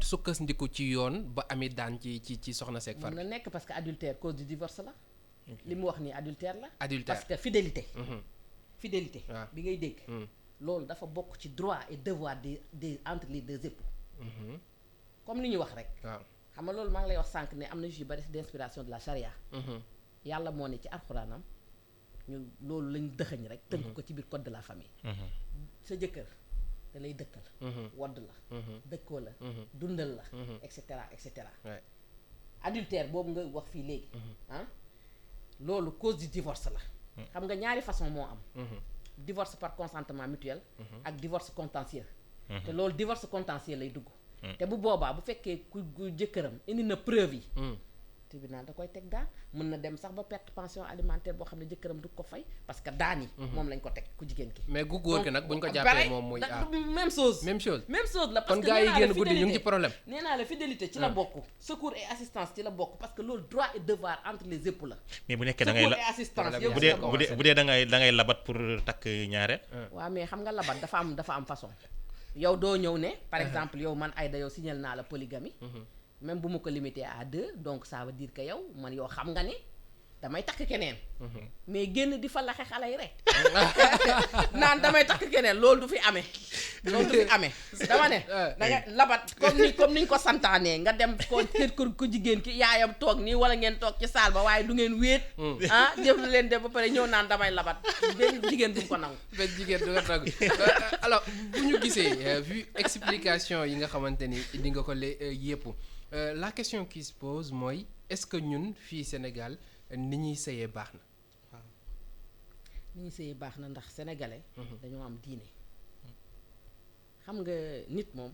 sukkandiku ci yoon ba ami daan ci soxna seeg far. mën na nekk parce que adultère cause du divorce la. li mu wax nii adultère la. adultère parce que fidélité. fidélité. waaw bi ngay dégg. loolu dafa bokk ci droit et devoir des entre les deux époux. comme li ñu wax rek. waaw xam nga loolu maa ngi lay wax sànq ne am na ju bari d'inspiration de la charia. yàlla moo ne ci alxuraanam ñu loolu lañ dëxëñ rek. tënk ko ci biir code de la famille. sa jëkkër da lay dëkkal. wodd la. dëkkoo la. dundal la. et cetera et cetera. adultère boobu nga wax fii léegi. loolu cause du divorce la. xam nga ñaari façon moo am. divorce par consentement mutuel. ak divorce contentieux. te loolu divorce contentieux lay dugg. te bu boobaa bu fekkee ku jëkkëram indi na preuve yi. tribunal da koy teg daan mën na dem sax ba perte pension alimentaire boo xam ne jëkkëram du ko fay parce que daan yi. moom lañ ko teg ku jigéen ki. mais gu góor gi nag buñ ko jàppee moom muy même chose. même chose la parce kon que gars yi génn guddi ñu ngi ci problème. nee naa la fidélité ci la bokk. secours et assistance ci la bokk parce que loolu droit et devoir entre les époux la. mais bu nekkee da ngay secours et assistance yow bu dee da ngay labat pour takk ñaareel. waaw mais xam nga labat dafa am façon. yow doo ñëw ne. par exemple yow man Aïda yow signal naa la polygamie. même bu ma ko limité à 2 donc ça veut dire que yow man yow xam nga ni damay takk keneen. mais génn di fa laxe xale yi rek. naan damay takk keneen loolu du fi amee. loolu du fi amee dama ne da nga labat comme niñ ko santaanee nga dem ko kër ko jigéen ki yaayam toog nii wala ngeen toog ci saal ba waaye du ngeen wéet def lu leen def ba pare ñëw naan damay labat benn jigéen du ko nangu benn jigéen du ko nangu alors bu ñu gisee vu explication yi nga xamante ni di nga ko yépp la question qui se pose mooy est-ce que ñun fii Sénégal ni ñuy sëyee baax na waaw ni ñuy sëyee baax na ndax sénégalais dañoo am diine xam nga nit moom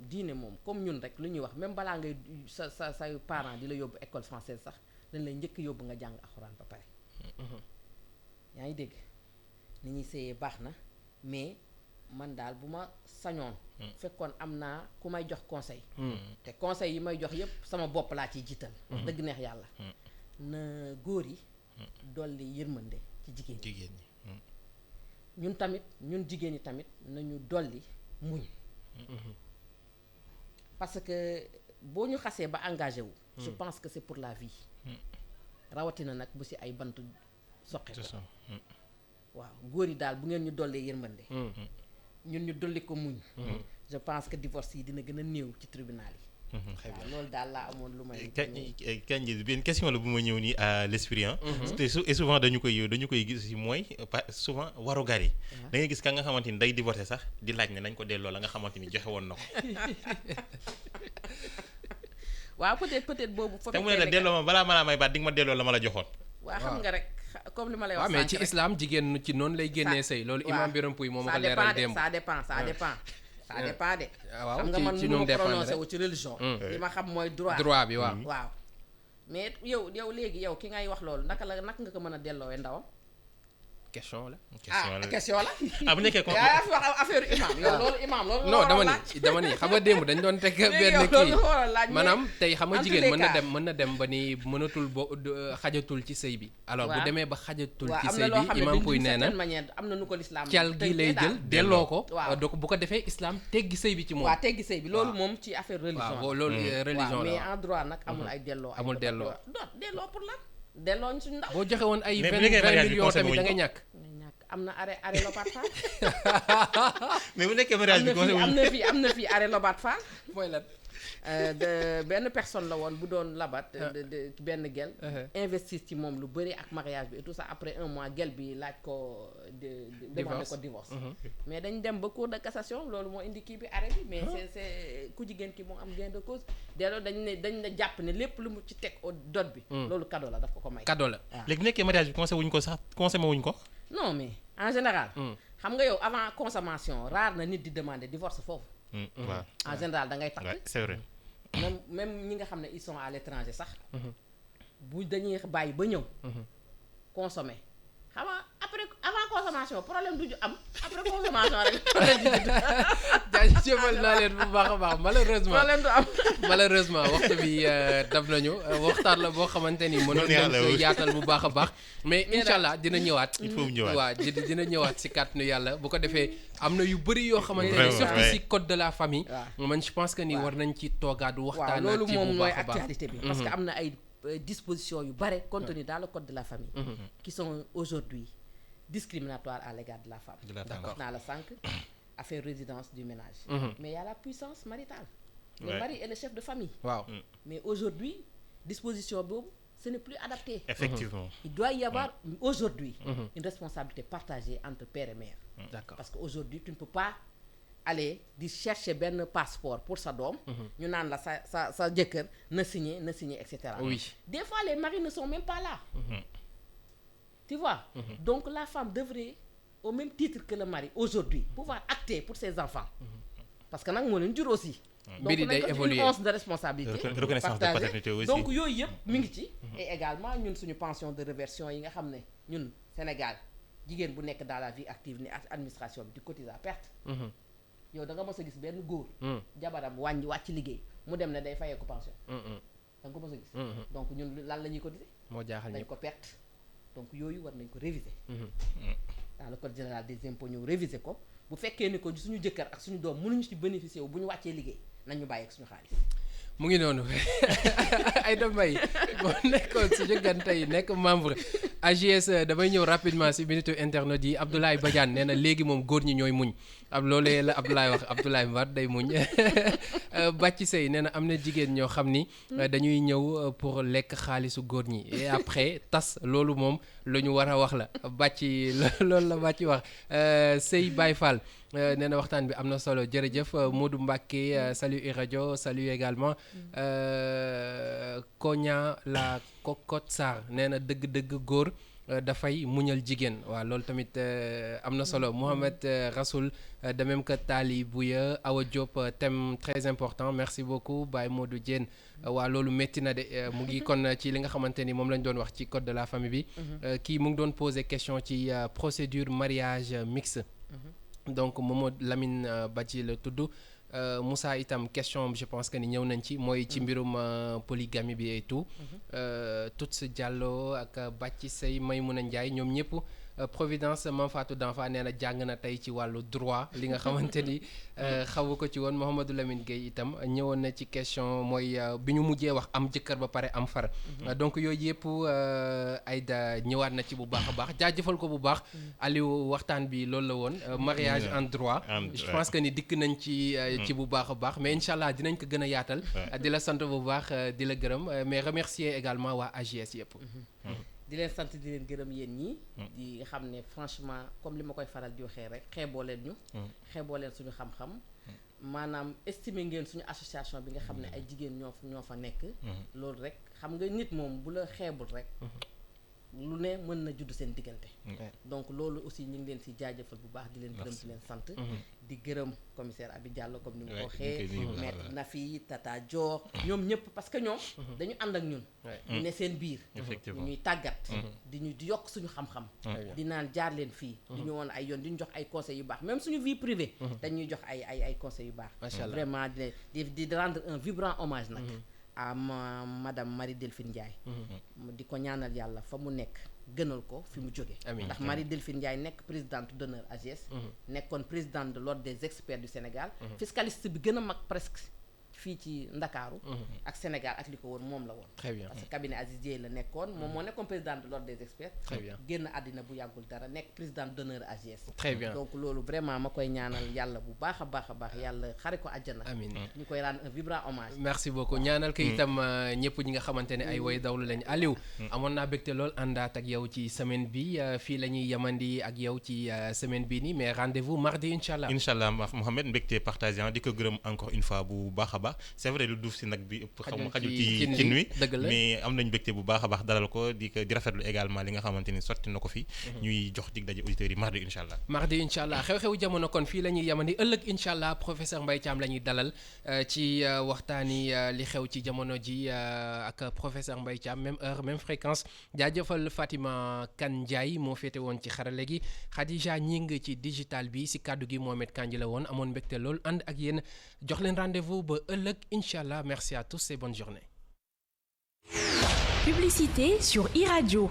diine moom comme ñun rek lu ñuy wax même balaa ngay say parents di la yóbbu école française sax dañ lay njëkk yóbbu nga jàng alxuraan ba pare yaa ngi dégg ni ñuy sëyee baax na mais man daal bu ma sañoon fekkoon am naa ku may jox conseil te conseil yi may jox yépp sama bopp laa ciy jiital dëgg neex yàlla na góor yi dolli yërmande ci jigéen ñi ñun tamit ñun jigéen ñi tamit nañu dolli muñ parce que boo ñu xasee ba engagé wu je pense que c'est pour la vie rawatina nag bu ci ay bant soqe ko waaw góor yi daal bu ngeen ñu dollee yërmande ñun ñu dolli ko muñ je pense que divorce yi dina gën a néew ci tribunal yi waaw loolu daal laa amoon lu may Kandji benn question la bu ma ñëw nii à l'esprit et souvent dañu koy gis si mooy souvent warugar yi da ngay gis ka nga xamante ni day divorcé sax di laaj ne nañ ko delloo la nga xamante ni joxe woon na ko waaw peut-être boobu te mu ne la delloo ma balaa ma laa may baat di nga ma delloo la ma la joxoon waaw xam nga rek comme li ma lay wax mais ci islam jigéen ci noonu lay génnee sëy loolu imam Biram Pouy moo ma ko leeral démb ça dépend de waaw xam nga man mënu ma prononcé wu ci religion li ma xam mooy droit bi waaw mais yow léegi yow ki ngay wax loolu naka nga ko mën a delloowee ndawam question la question la bu nekkee yaa fi wax affaire imam yow loolu imam loolu non dama ni xam nga démb dañ doon teg benn kii maanaam tey xam nga jigéen mën na dem ba ni mënatul xajatul ci sëy bi alors bu demee ba xajatul ci sëy bi imam Pouy nee na am na nu ko lislaam cal gi lay jël delloo ko donc bu ko defee islam teggi sëy bi ci moom waaw teggi sëy bi loolu moom ci affaire religion waaw loolu religion la mais en droit nag amul ay delloo amul delloo delloo pour lan delloo ñu suñu ndaw boo joxe woon ay 20 millions tamit da nga ñàkk am na arrêt Lobatt Fall mais bu nekkee mariage bi am na fii arrêt Lobatt Fall mooy lan benn personne la woon bu doon labat de benn gel investir ci moom lu bëri ak mariage bi et tout ça après un mois gel bi laaj ko demandé ko divorce mais dañ dem ba cour de cassation loolu moo indi kii bi arrêt bi mais c'est ku jigéen ki moo am gain de cause delloo dañ ne jàpp ne lépp lu mu ci teg au dot bi loolu cadeau la daf ko may cadeau la léegi bu nekkee mariage bi consommé wuñ ko non mais en général xam nga yow avant consommation rare na nit di demander divorce foofu waaw en général da ngay takk c'est vrai même ñi nga xam ne ils sont à l'étranger sax bu dañuy bàyyi ba ñëw consommer xam nga après avant consommation problème du am après consommation rek problème du jaajëfal naa leen bu baax a baax malheureusement problème du am malheureusement waxtu bi dab nañu waxtaan la boo xamante ni mënoon nañ ko yaatal bu baax a baax mais incha allah dina ñëwaat il faut mu ñëwaat waaw dina ñëwaat si kàttanu yàlla bu ko defee am na yu bëri yoo xamante ni surtout si code de la famille man je pense que ni war nañ ci toogaat waxtaan loolu ci moom bu mooy baax a baax actualité bi parce que am na ay dispositions yu bare contenues dans le code de la famille qui sont aujourd'hui discriminatoires à l'égard de la femme wax naa la sànq affaire résidence du ménage mais il y a la puissance maritale le mari est le chef de famille waaw mais aujourd'hui disposition boobu ce n'est plus adapté effectivement il doit y avoir aujourd'hui une responsabilité partagée entre père et mère d'accord parce que aujourd'hui tu ne peux pas aller di chercher benn passeport pour sa doom ñu naan la sa jëkkër na signer et cetera oui des fois les maris ne sont même pas là tu vois donc la femme devrait au même titre que le mari aujourd'hui pouvoir acter pour ses enfants parce que nag moo leen jur aussi donc mbir yi day évoluer une once de responsabilité reconnaissance de paternité aussi donc yooyu yëpp mi ngi ci et également ñun suñu pension de réversion yi nga xam ne ñun Sénégal jigéen bu nekk dans la vie active ni administration bi di cotiser à perte yow da nga mës a gis benn góor jabaram wàcc liggéey mu dem ne day fayee ko pension da nga ko mës a gis donc ñun lan la ñuy cotiser moo jaaxal dañ ñëpp ko perte donc yooyu war nañ ko réviser dans le code général des impôts ñëw réviser ko bu fekkee ni ko suñu jëkkër ak suñu doom mënuñu ci bénéficier wu bu ñu wàccee liggéey nañ ñu bàyyi ak suñu xaalis mu ngi noonu Aïda Mbaye moo nekkoon suñu gan tey nekk membre AGS damay ñëw rapidement si minute internet yi Abdoulaye Badiane nee na léegi moom góor ñi ñooy muñ loolee la Abdoulaye wax Abdoulaye Mbar day muñ Bàcci Sey nee na am na jigéen ñoo xam ni dañuy ñëw pour lekk xaalisu góor ñi et après tas loolu moom la ñu war a wax la Bàcci loolu la Bàcci wax Sey Baye Fall nee na waxtaan bi am na solo jërëjëf Modou Mbacké salut iRadio salut également Koña la Cocotte Sarr nee na dëgg-dëgg góor dafay muñal jigéen waaw loolu tamit am na solo Mohamed Rasoul de même que Tali Bouya Awa Diop thème très important merci beaucoup Baye Modou Diène waaw loolu métti na de mu ngi kon ci li nga xamante ni moom lañ doon wax ci code de la famille bi kii mu ngi doon poser question ci procédure mariage mixte donc Momo Lamine Badji la tudd Moussa itam question je pense que ni ñëw nañ ci mooy ci mbirum polygamie bi et tout Tuts Diallo ak Bàcci Sey Maymouna Ndiaye ñoom ñëpp Providence Mame Fatou Danfa nee na jàng na tey ci wàllu droit li nga xamante ni xawu ko ci woon Mouhamadou Lamine Gueye itam ñëwoon na ci question mooy bi ñu mujjee wax am jëkkër ba pare am far donc yooyu yëpp Aïda ñëwaat na ci bu baax a baax jaajëfal ko bu baax Aliou waxtaan bi loolu la woon mariage en droit je pense que ni dikk nañ ci bu baax a baax mais incha allah dinañ ko gën a yaatal di la sant bu baax di la gërëm mais remercier également waa AGS yëpp di leen sant di leen gërëm yéen ñi di xam ne franchement comme li ma koy faral di waxee rek xeeboo leen ñu xeeboo leen suñu xam-xam maanaam estimer ngeen suñu association bi nga xam ne ay jigéen ñoo fa nekk loolu rek xam nga nit moom bu la xeebul rek lu ne mën na judd seen diggante donc loolu aussi ñu ngi leen si jaajëfal bu baax di leen gërëm di leen sant di gërëm commissaire Abi Diallo comme ni mu ko waxee maître Nafi Tata Dior ñoom ñëpp parce que ñoom dañu ànd ak ñun ñu ne seen biir ñu ñuy tàggat di yokk suñu xam-xam di naan jaar leen fii di ñu woon ay yoon di ñu jox ay conseils yu baax même suñu vie privée dañuy jox ay conseils yu baax vraiment di rendre un vibrant hommage nag à madame Marie Delphine Ndiaye di ko ñaanal yàlla fa mu nekk gënal ko fi mu jóge ndax Marie Delphine Ndiaye nekk présidente d'honneur AGS nekkoon présidente de l'ordre des experts du Sénégal fiscaliste bi gën a mag presque fii ci Ndakaaru ak Sénégal ak li ko woon moom la woon très bien parce que cabinet Aziz Dieye la nekkoon moom moo nekkoon président de l'ordre des experts très bien génn àddina bu yàggul dara nekk président d'honneur AGS très bien donc loolu vraiment ma koy ñaanal yàlla bu baax a baax yàlla xare ko àjjana amiin ñu koy rendre un vibrant hommage merci beaucoup ñaanal ko itam ñëpp ñi nga xamante ne ay way dawlu lañ Aliou amoon naa bégte lool àndaat ak yow ci semaine bi fii la ñuy yamandi ak yow ci semaine bi nii mais rendez-vous mardi incha allah Mohamed mbégte partagé di ko gërëm encore une fois bu baax a baax c'est vrai lu duuf si nag bi ëpp xajul ci cin wi mais am nañ mbégte bu baax a baax dalal ko di rafetlu également li nga xamante ni sotti na ko fi ñuy jox dig daje auditeurs yi mardi incha allah xew-xew jamono kon fii la ñuy yamandi ëllëg incha allah professeur Mbaye Thiam la ñuy dalal ci waxtaani li xew ci jamono ji ak professeur Mbaye Thiam même heure même fréquence jaajëfal Fatima Kane Ndiaye moo féete woon ci xarale gi Khadija Ñing ci digital bi si kàddu gi Mohamed Kandji la woon amoon mbégte lool ànd ak yéen jox leen rendez-vous ba ëllëg Inch'Allah, merci à tous et bonne journée. Publicité sur iRadio.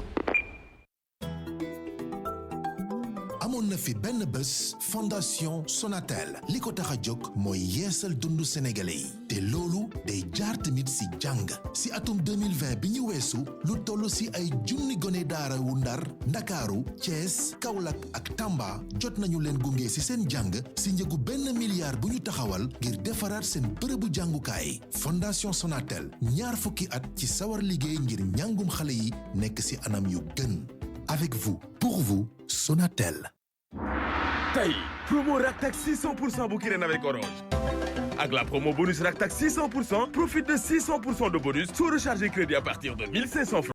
amoon na fi benn bés fondation Sonatel li ko tax a jóg mooy yeesal dundu sénégalais yi te loolu day jaar tamit si jàng si atum 2020 bi ñu weesu lu toll si ay junni gone daara wu Ndar Ndakaaru Thiès Kaolack ak Tamba jot nañu leen gunge si seen jàng si njëgu $1 milliard bu ñu taxawal ngir defaraat seen bërëbu jàngukaay fondation Sonatel 20 fukki at ci sawar liggéey ngir njàngum xale yi nekk si anam yu gën avec vous pour vous Sonatel. Tay, promo Raktak 600% bu Kirène avec Orange. Avec la promo bonus Raktak 600%, profite de 600% de bonus sur recharger crédit à partir de 1500 francs.